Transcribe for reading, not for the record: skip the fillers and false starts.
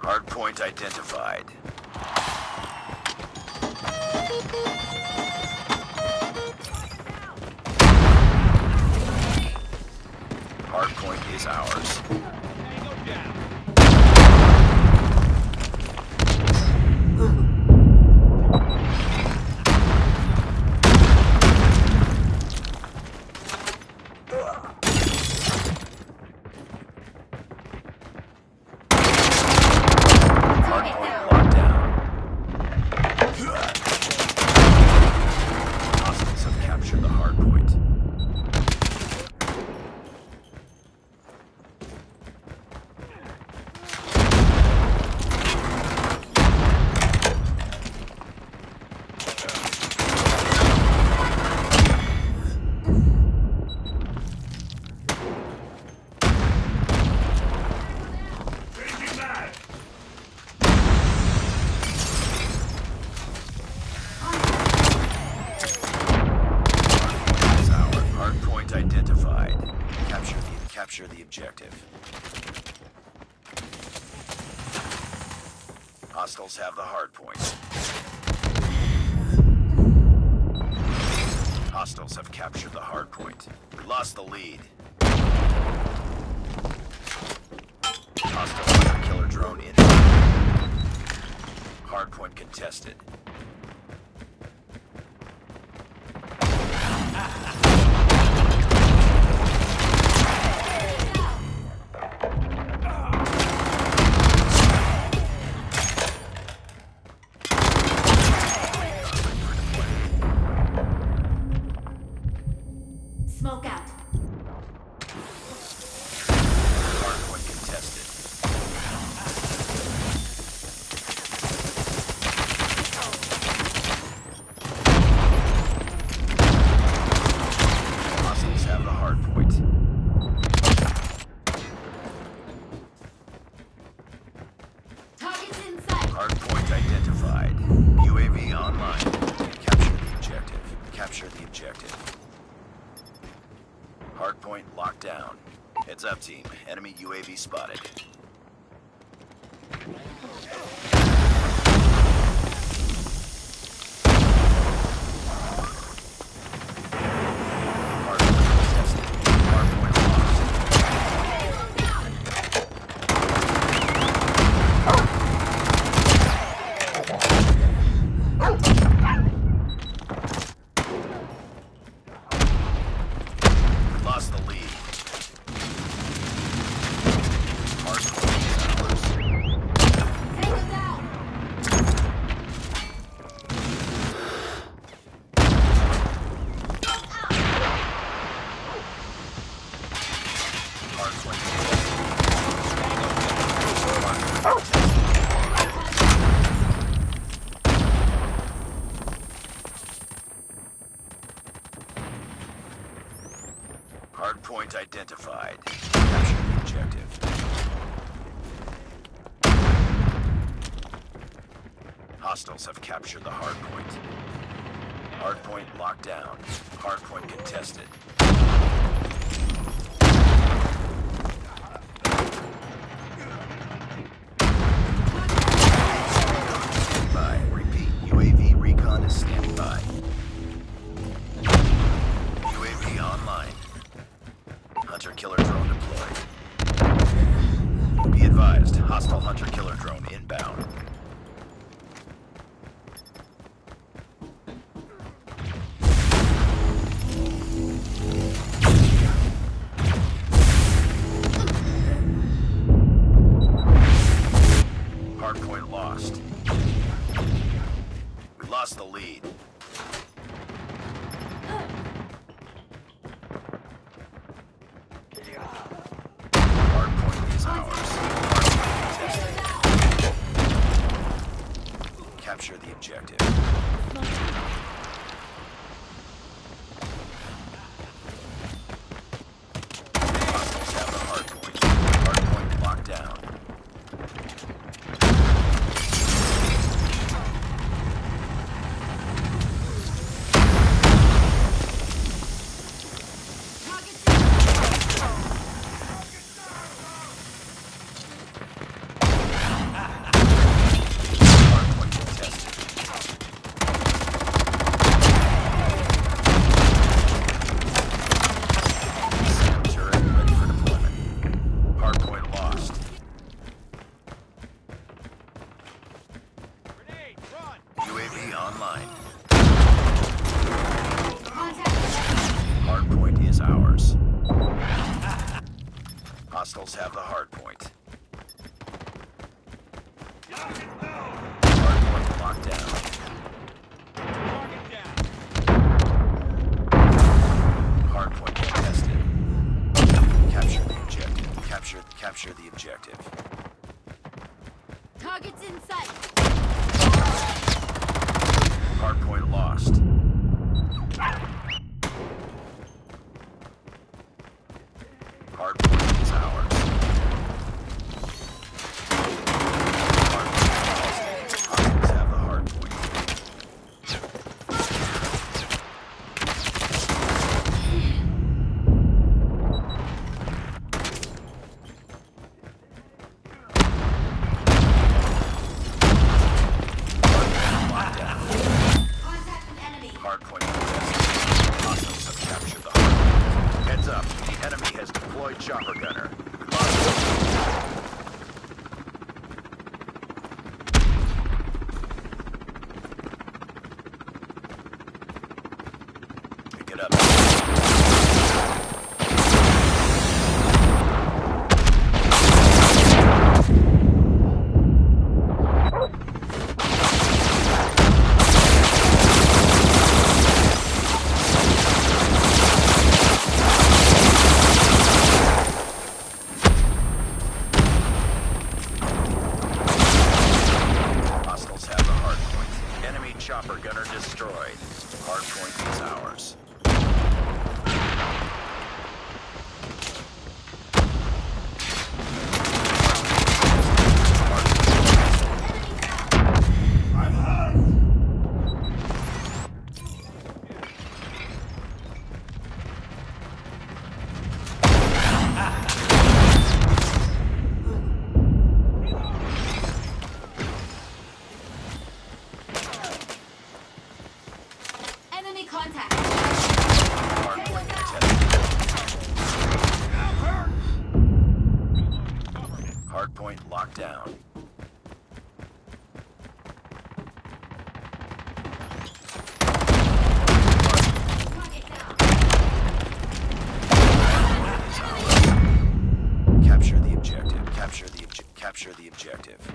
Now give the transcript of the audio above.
Hardpoint identified. Hardpoint is ours. Capture the objective. Hostiles have the hard point. Hostiles have captured the hard point. We lost the lead. Hostile killer drone in. Hard point contested. Smoke out. Hardpoint contested. Hostiles have the hardpoint. Targets in sight. Hardpoint identified. UAV online. Capture the objective. Capture the objective. Hardpoint locked down. Heads up, team. Enemy UAV spotted. Hardpoint contested. Hardpoint lost. We lost the lead. Hardpoint identified. Capture the objective. Hostiles have captured the hardpoint. Hardpoint locked down. Hardpoint contested. Stand by. Repeat. UAV recon is standing by. UAV online. Hunter-killer drone deployed. Be advised, hostile hunter-killer drone inbound. Hardpoint lost. We lost the lead. Hardpoint is ours. Hardpoint contested. Hostiles have the hard point. Target down. Hard point locked down. Target down. Hard point contested. Capture the objective. Capture the objective. Targets in sight. Hard point lost. Hard point is ours. Hard point lost. Hostiles have the hard point. Locked down. Contact with enemy. Hard point contested. Hostiles have captured the hard point. Heads up. The enemy has deployed chopper gunner. Pick it up. Hostiles have the hard point. Enemy chopper gunner destroyed. Hard point is ours. I'm hurt. Enemy contact. Hard point contested. I'm hurt. Hard point locked down. Target down. Is ours. Capture the objective. Capture the objective.